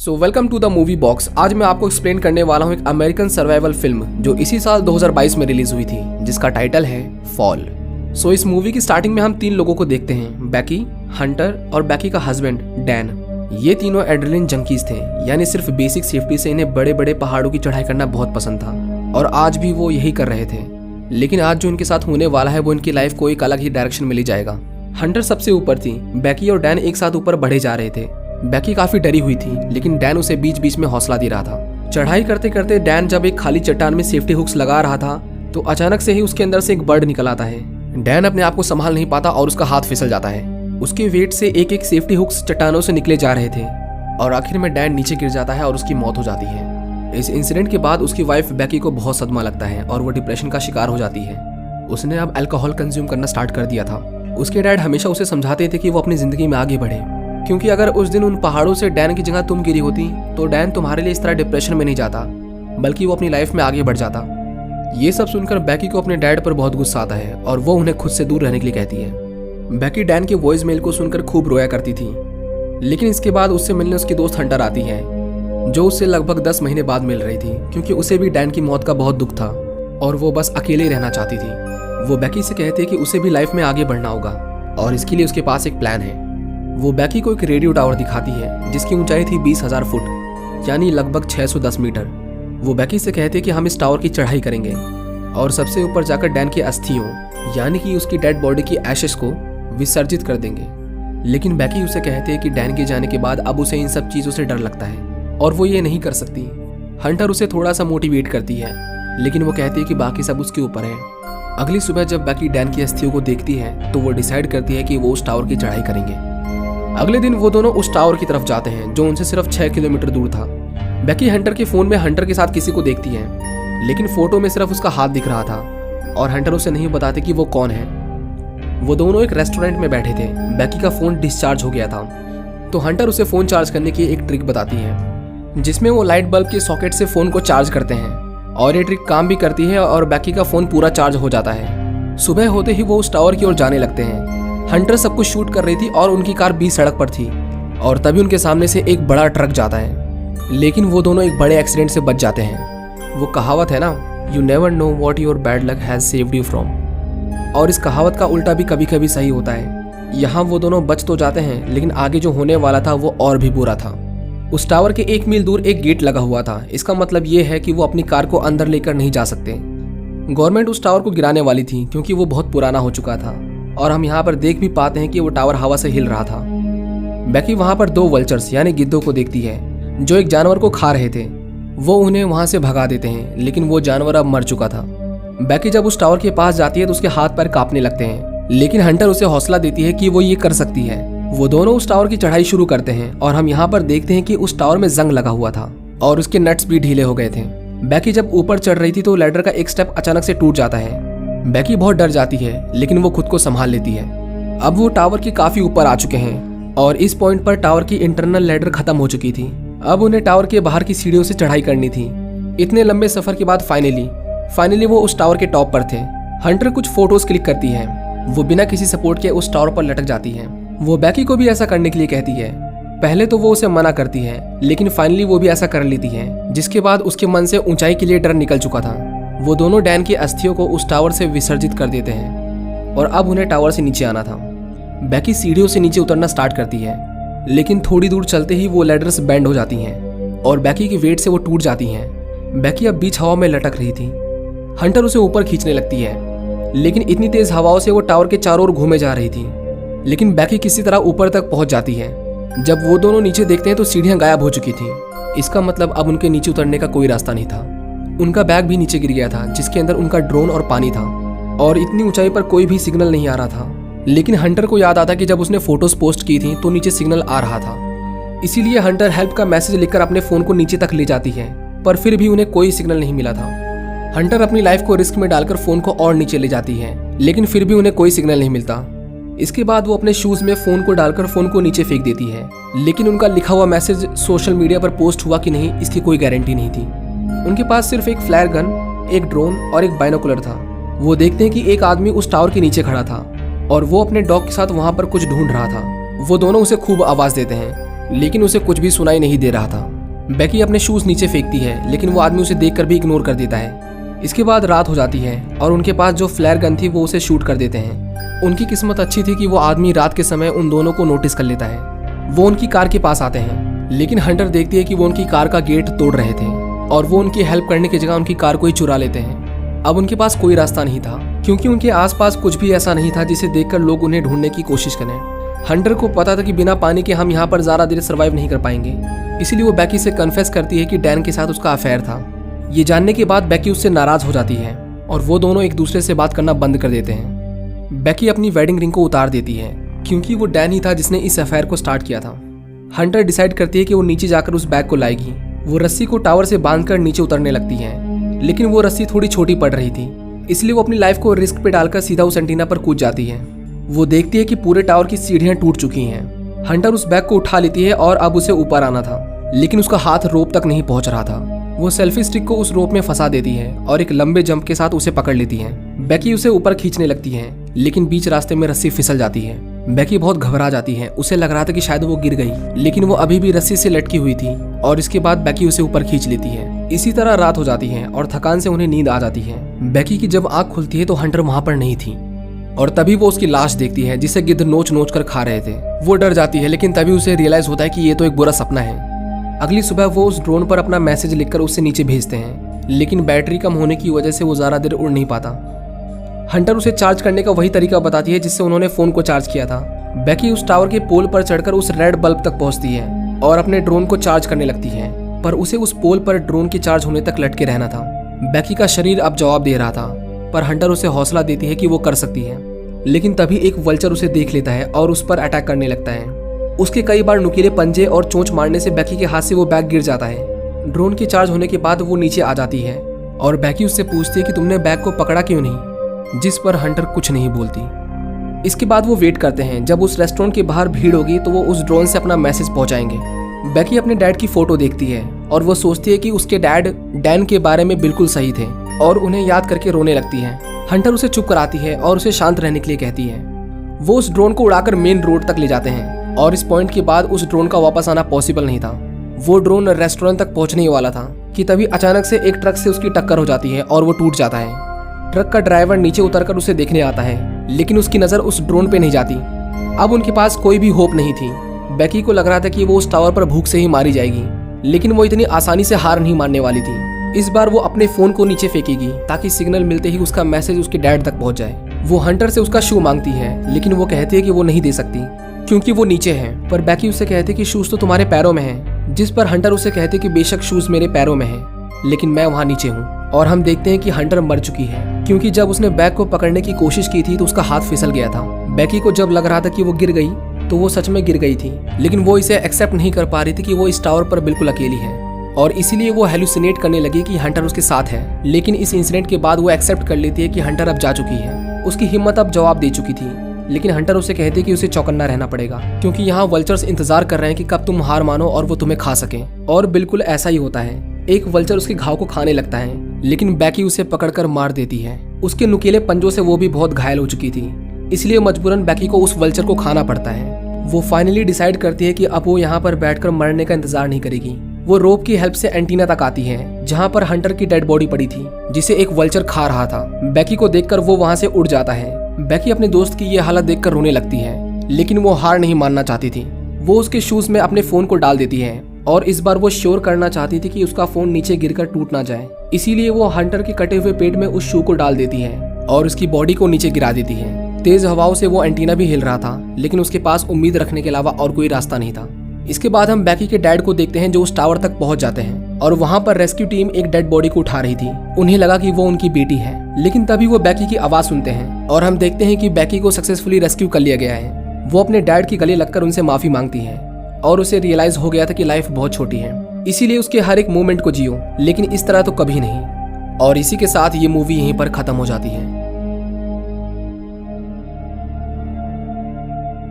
Welcome to the movie box. आज मैं आपको एक्सप्लेन करने वाला हूँ एक अमेरिकन सर्वाइवल फिल्म जो इसी साल 2022 में रिलीज हुई थी, जिसका टाइटल है फॉल। इस मूवी की स्टार्टिंग में हम 3 लोगों को देखते हैं, बैकी, हंटर और बैकी का हस्बैंड डैन। ये तीनों एड्रेनलिन जंकीज थे, यानी सिर्फ बेसिक सेफ्टी से इन्हें बड़े बड़े पहाड़ों की चढ़ाई करना बहुत पसंद था और आज भी वो यही कर रहे थे। लेकिन आज जो इनके साथ होने वाला है वो इनकी लाइफ को एक अलग ही डायरेक्शन में ले जाएगा। हंटर सबसे ऊपर थी, बैकी और डैन एक साथ ऊपर बढ़े जा रहे थे। बैकी काफी डरी हुई थी, लेकिन डैन उसे बीच बीच में हौसला दे रहा था। चढ़ाई करते करते डैन जब एक खाली चट्टान में सेफ्टी हुक्स लगा रहा था तो अचानक से ही उसके अंदर से एक बर्ड निकल आता है। डैन अपने आप को संभाल नहीं पाता और उसका हाथ फिसल जाता है। उसके वेट से एक एक सेफ्टी हुक्स चट्टानों से निकले जा रहे थे और आखिर में डैन नीचे गिर जाता है और उसकी मौत हो जाती है। इस इंसिडेंट के बाद उसकी वाइफ बैकी को बहुत सदमा लगता है और वो डिप्रेशन का शिकार हो जाती है। उसने अब अल्कोहल कंज्यूम करना स्टार्ट कर दिया था। उसके डैड हमेशा उसे समझाते थे कि वो अपनी जिंदगी में आगे बढ़े, क्योंकि अगर उस दिन उन पहाड़ों से डैन की जगह तुम गिरी होती तो डैन तुम्हारे लिए इस तरह डिप्रेशन में नहीं जाता, बल्कि वो अपनी लाइफ में आगे बढ़ जाता। ये सब सुनकर बैकी को अपने डैड पर बहुत गुस्सा आता है और वो उन्हें खुद से दूर रहने के लिए कहती है। बैकी डैन के वॉइस मेल को सुनकर खूब रोया करती थी, लेकिन इसके बाद उससे मिलने उसकी दोस्त हंटर आती है, जो उससे लगभग 10 महीने बाद मिल रही थी, क्योंकि उसे भी डैन की मौत का बहुत दुख था और वो बस अकेले रहना चाहती थी। वो बैकी से कहती है कि उसे भी लाइफ में आगे बढ़ना होगा और इसके लिए उसके पास एक प्लान है। वो बैकी को एक रेडियो टावर दिखाती है जिसकी ऊंचाई थी 20,000 फुट, यानी लगभग 610 मीटर। वो बैकी से कहते हैं कि हम इस टावर की चढ़ाई करेंगे और सबसे ऊपर जाकर डैन की अस्थियों, यानी कि उसकी डेड बॉडी की एशेस को विसर्जित कर देंगे। लेकिन बैकी उसे कहते हैं कि डैन के जाने के बाद अब उसे इन सब चीज़ों से डर लगता है और वो ये नहीं कर सकती। हंटर उसे थोड़ा सा मोटिवेट करती है, लेकिन वो कहती है कि बाकी सब उसके ऊपर है। अगली सुबह जब बैकी डैन की अस्थियों को देखती है तो वो डिसाइड करती है कि वो उस टावर की चढ़ाई करेंगे। अगले दिन वो दोनों उस टावर की तरफ जाते हैं जो उनसे सिर्फ 6 किलोमीटर दूर था। बैकी हंटर के फोन में हंटर के साथ किसी को देखती है, लेकिन फोटो में सिर्फ उसका हाथ दिख रहा था और हंटर उसे नहीं बताते कि वो कौन है। वो दोनों एक रेस्टोरेंट में बैठे थे। बैकी का फोन डिस्चार्ज हो गया था, तो हंटर उसे फोन चार्ज करने की एक ट्रिक बताती है, जिसमें वो लाइट बल्ब के सॉकेट से फोन को चार्ज करते हैं और ये ट्रिक काम भी करती है और बैकी का फोन पूरा चार्ज हो जाता है। सुबह होते ही वो उस टावर की ओर जाने लगते हैं। हंटर सब कुछ शूट कर रही थी और उनकी कार बीच सड़क पर थी और तभी उनके सामने से एक बड़ा ट्रक जाता है, लेकिन वो दोनों एक बड़े एक्सीडेंट से बच जाते हैं। वो कहावत है ना, you never know what your bad luck has saved you from, और इस कहावत का उल्टा भी कभी कभी सही होता है। यहाँ वो दोनों बच तो जाते हैं, लेकिन आगे जो होने वाला था वो और भी बुरा था। उस टावर के 1 मील दूर एक गेट लगा हुआ था। इसका मतलब ये है कि वो अपनी कार को अंदर लेकर नहीं जा सकते। गवर्नमेंट उस टावर को गिराने वाली थी क्योंकि वो बहुत पुराना हो चुका था और हम यहाँ पर देख भी पाते हैं कि वो टावर हवा से हिल रहा था। बैकी वहाँ पर 2 वल्चर्स यानी गिद्धों को देखती है जो एक जानवर को खा रहे थे। वो उन्हें वहाँ से भगा देते हैं, लेकिन वो जानवर अब मर चुका था। बैकी जब उस टावर के पास जाती है तो उसके हाथ पैर कांपने लगते हैं, लेकिन हंटर उसे हौसला देती है कि वो ये कर सकती है। वो दोनों उस टावर की चढ़ाई शुरू करते हैं और हम यहाँ पर देखते हैं कि उस टावर में जंग लगा हुआ था और उसके नट्स भी ढीले हो गए थे। बैकी जब ऊपर चढ़ रही थी तो लैडर का एक स्टेप अचानक से टूट जाता है। बैकी बहुत डर जाती है, लेकिन वो खुद को संभाल लेती है। अब वो टावर के काफी ऊपर आ चुके हैं और इस पॉइंट पर टावर की इंटरनल लैडर खत्म हो चुकी थी। अब उन्हें टावर के बाहर की सीढ़ियों से चढ़ाई करनी थी। इतने लंबे सफर के बाद फाइनली वो उस टावर के टॉप पर थे। हंटर कुछ फोटोज क्लिक करती है। वो बिना किसी सपोर्ट के उस टावर पर लटक जाती है। वो बैकी को भी ऐसा करने के लिए कहती है। पहले तो वो उसे मना करती है, लेकिन फाइनली वो भी ऐसा कर लेती है, जिसके बाद उसके मन से ऊंचाई के लिए डर निकल चुका था। वो दोनों डैन की अस्थियों को उस टावर से विसर्जित कर देते हैं और अब उन्हें टावर से नीचे आना था। बैकी सीढ़ियों से नीचे उतरना स्टार्ट करती है, लेकिन थोड़ी दूर चलते ही वो लैडर्स बेंड हो जाती हैं और बैकी के वेट से वो टूट जाती हैं। बैकी अब बीच हवा में लटक रही थी। हंटर उसे ऊपर खींचने लगती है, लेकिन इतनी तेज हवाओं से वो टावर के चारों ओर घूमे जा रही थी। लेकिन बैकी किसी तरह ऊपर तक पहुंच जाती है। जब वो दोनों नीचे देखते हैं तो सीढ़ियां गायब हो चुकी थी। इसका मतलब अब उनके नीचे उतरने का कोई रास्ता नहीं था। उनका बैग भी नीचे गिर गया था, जिसके अंदर उनका ड्रोन और पानी था और इतनी ऊंचाई पर कोई भी सिग्नल नहीं आ रहा था। लेकिन हंटर को याद आता कि जब उसने फोटोज पोस्ट की थी तो नीचे सिग्नल आ रहा था। इसीलिए हंटर हेल्प का मैसेज लिखकर अपने फोन को नीचे तक ले जाती है, पर फिर भी उन्हें कोई सिग्नल नहीं मिला था। हंटर अपनी लाइफ को रिस्क में डालकर फोन को और नीचे ले जाती है, लेकिन फिर भी उन्हें कोई सिग्नल नहीं मिलता। इसके बाद वो अपने शूज में फोन को डालकर फोन को नीचे फेंक देती है, लेकिन उनका लिखा हुआ मैसेज सोशल मीडिया पर पोस्ट हुआ कि नहीं इसकी कोई गारंटी नहीं थी। उनके पास सिर्फ एक फ्लेयर गन, एक ड्रोन और एक बाइनोकुलर था। वो देखते हैं कि एक आदमी उस टावर के नीचे खड़ा था और वो अपने डॉग के साथ वहां पर कुछ ढूंढ रहा था। वो दोनों उसे खूब आवाज देते हैं, लेकिन उसे कुछ भी सुनाई नहीं दे रहा था। बेकी अपने शूज नीचे फेंकती है, लेकिन वो आदमी उसे देखकर भी इग्नोर कर देता है। इसके बाद रात हो जाती है और उनके पास जो फ्लेयर गन थी वो उसे शूट कर देते हैं। उनकी किस्मत अच्छी थी कि वो आदमी रात के समय उन दोनों को नोटिस कर लेता है। वो उनकी कार के पास आते हैं, लेकिन हंटर देखती है कि वो उनकी कार का गेट तोड़ रहे थे और वो उनकी हेल्प करने की जगह उनकी कार को ही चुरा लेते हैं। अब उनके पास कोई रास्ता नहीं था, क्योंकि उनके आसपास कुछ भी ऐसा नहीं था जिसे देखकर लोग उन्हें ढूंढने की कोशिश करें। हंटर को पता था कि बिना पानी के हम यहाँ पर ज़्यादा देर सर्वाइव नहीं कर पाएंगे, इसलिए वो बेकी से कन्फेस करती है कि डैन के साथ उसका अफेयर था। ये जानने के बाद बेकी उससे नाराज हो जाती है और वो दोनों एक दूसरे से बात करना बंद कर देते हैं। बेकी अपनी वेडिंग रिंग को उतार देती है, क्योंकि वो डैन ही था जिसने इस अफेयर को स्टार्ट किया था। हंटर डिसाइड करती है कि वो नीचे जाकर उस बैग को लाएगी। वो रस्सी को टावर से बांधकर नीचे उतरने लगती है, लेकिन वो रस्सी थोड़ी छोटी पड़ रही थी, इसलिए वो अपनी लाइफ को रिस्क पे डालकर सीधा उस एंटीना पर कूद जाती है। वो देखती है कि पूरे टावर की सीढ़ियां टूट चुकी हैं। हंटर उस बैग को उठा लेती है और अब उसे ऊपर आना था, लेकिन उसका हाथ रोप तक नहीं पहुंच रहा था। वो सेल्फी स्टिक को उस रोप में फंसा देती है और एक लंबे जंप के साथ उसे पकड़ लेती है। बेकी उसे ऊपर खींचने लगती है, लेकिन बीच रास्ते में रस्सी फिसल जाती है। बेकी बहुत घबरा जाती है। उसे लग रहा था कि शायद वो गिर गई, लेकिन वो अभी भी रस्सी से लटकी हुई थी और इसके बाद बेकी उसे ऊपर खींच लेती है। इसी तरह रात हो जाती है और थकान से उन्हें नींद आ जाती है। बेकी की जब आंख खुलती है तो हंटर वहां पर नहीं थी और तभी वो उसकी लाश देखती है जिसे गिद्ध नोच नोच कर खा रहे थे। वो डर जाती है, लेकिन तभी उसे रियलाइज होता है कि ये तो एक बुरा सपना है। अगली सुबह वो उस ड्रोन पर अपना मैसेज लिखकर उससे नीचे भेजते हैं, लेकिन बैटरी कम होने की वजह से वो ज़्यादा देर उड़ नहीं पाता। हंटर उसे चार्ज करने का वही तरीका बताती है जिससे उन्होंने फ़ोन को चार्ज किया था। बेकी उस टावर के पोल पर चढ़कर उस रेड बल्ब तक पहुंचती है और अपने ड्रोन को चार्ज करने लगती है, पर उसे उस पोल पर ड्रोन के चार्ज होने तक लटके रहना था। बेकी का शरीर अब जवाब दे रहा था, पर हंटर उसे हौसला देती है कि वो कर सकती है। लेकिन तभी एक वल्चर उसे देख लेता है और उस पर अटैक करने लगता है। उसके कई बार नुकीले पंजे और चोंच मारने से बेकी के हाथ से वो बैग गिर जाता है। ड्रोन के चार्ज होने के बाद वो नीचे आ जाती है और बेकी उससे पूछती है कि तुमने बैग को पकड़ा क्यों नहीं, जिस पर हंटर कुछ नहीं बोलती। इसके बाद वो वेट करते हैं। जब उस रेस्टोरेंट के बाहर भीड़ होगी तो वो उस ड्रोन से अपना मैसेज पहुंचाएंगे। बेकी अपने डैड की फोटो देखती है और वो सोचती है कि उसके डैड डैन के बारे में बिल्कुल सही थे और उन्हें याद करके रोने लगती है। हंटर उसे चुप कराती है और उसे शांत रहने के लिए कहती है। वो उस ड्रोन को उड़ाकर मेन रोड तक ले जाते हैं और इस पॉइंट के बाद उस ड्रोन का वापस आना पॉसिबल नहीं था। वो ड्रोन रेस्टोरेंट तक पहुंचने ही वाला था कि तभी अचानक से एक ट्रक से उसकी टक्कर हो जाती है और वो टूट जाता है। ट्रक का ड्राइवर नीचे उतरकर उसे देखने आता है, लेकिन उसकी नज़र उस ड्रोन पे नहीं जाती। अब उनके पास कोई भी होप नहीं थी। बेकी को लग रहा था कि वो उस टावर पर भूख से ही मारी जाएगी, लेकिन वो इतनी आसानी से हार नहीं मानने वाली थी। इस बार वो अपने फोन को नीचे फेंकेगी ताकि सिग्नल मिलते ही उसका मैसेज उसके डैड तक पहुंच जाए। वो हंटर से उसका शू मांगती है, लेकिन वो कहती है कि वो नहीं दे सकती क्योंकि वो नीचे है। पर बेकी उसे कहती है कि शूज तो तुम्हारे पैरों में है, जिस पर हंटर उसे कहते कि बेशक शूज मेरे पैरों में है, लेकिन मैं वहाँ नीचे हूँ। और हम देखते हैं कि हंटर मर चुकी है, क्योंकि जब उसने बैग को पकड़ने की कोशिश की थी तो उसका हाथ फिसल गया था। बेकी को जब लग रहा था कि वो गिर गई तो वो सच में गिर गई थी, लेकिन वो इसे एक्सेप्ट नहीं कर पा रही थी कि वो इस टावर पर बिल्कुल अकेली है और इसीलिए वो हेलुसिनेट करने लगी कि हंटर उसके साथ है। लेकिन इस इंसिडेंट के बाद वो एक्सेप्ट कर लेती है कि हंटर अब जा चुकी है। उसकी हिम्मत अब जवाब दे चुकी थी, लेकिन हंटर उसे कहती है कि उसे चौकन्ना रहना पड़ेगा, क्योंकि यहाँ वल्चर्स इंतजार कर रहे हैं कि कब तुम हार मानो और वो तुम्हें खा सके। और बिल्कुल ऐसा ही होता है। एक वल्चर उसके घाव को खाने लगता है, लेकिन बेकी उसे पकड़कर मार देती है। उसके नुकीले पंजों से वो भी बहुत घायल हो चुकी थी, इसलिए मजबूरन बेकी को उस वल्चर को खाना पड़ता है। वो फाइनली डिसाइड करती है कि अब वो यहाँ पर बैठकर मरने का इंतजार नहीं करेगी। वो रोप की हेल्प से एंटीना तक आती है, जहाँ पर हंटर की डेड बॉडी पड़ी थी, जिसे एक वल्चर खा रहा था। बेकी को देखकर वो वहाँ से उड़ जाता है। बेकी अपने दोस्त की ये हालत देखकर रोने लगती है, लेकिन वो हार नहीं मानना चाहती थी। वो उसके शूज में अपने फोन को डाल देती है और इस बार वो श्योर करना चाहती थी कि उसका फोन नीचे गिरकर टूट ना जाए। इसीलिए वो हंटर के कटे हुए पेट में उस शू को डाल देती है और उसकी बॉडी को नीचे गिरा देती है। तेज हवाओं से वो एंटीना भी हिल रहा था, लेकिन उसके पास उम्मीद रखने के अलावा और कोई रास्ता नहीं था। इसके बाद हम बेकी के डैड को देखते हैं जो उस टावर तक पहुंच जाते हैं और वहां पर रेस्क्यू टीम एक डेड बॉडी को उठा रही थी। उन्हें लगा कि वो उनकी बेटी है, लेकिन तभी वो बेकी की आवाज सुनते हैं और हम देखते हैं कि बेकी को सक्सेसफुली रेस्क्यू कर लिया गया है। वो अपने डैड की गले लगकर उनसे माफी मांगती है और उसे रियलाइज हो गया था कि लाइफ बहुत छोटी है, इसीलिए उसके हर एक मोमेंट को जियो, लेकिन इस तरह तो कभी नहीं। और इसी के साथ ये मूवी यहीं पर खत्म हो जाती है।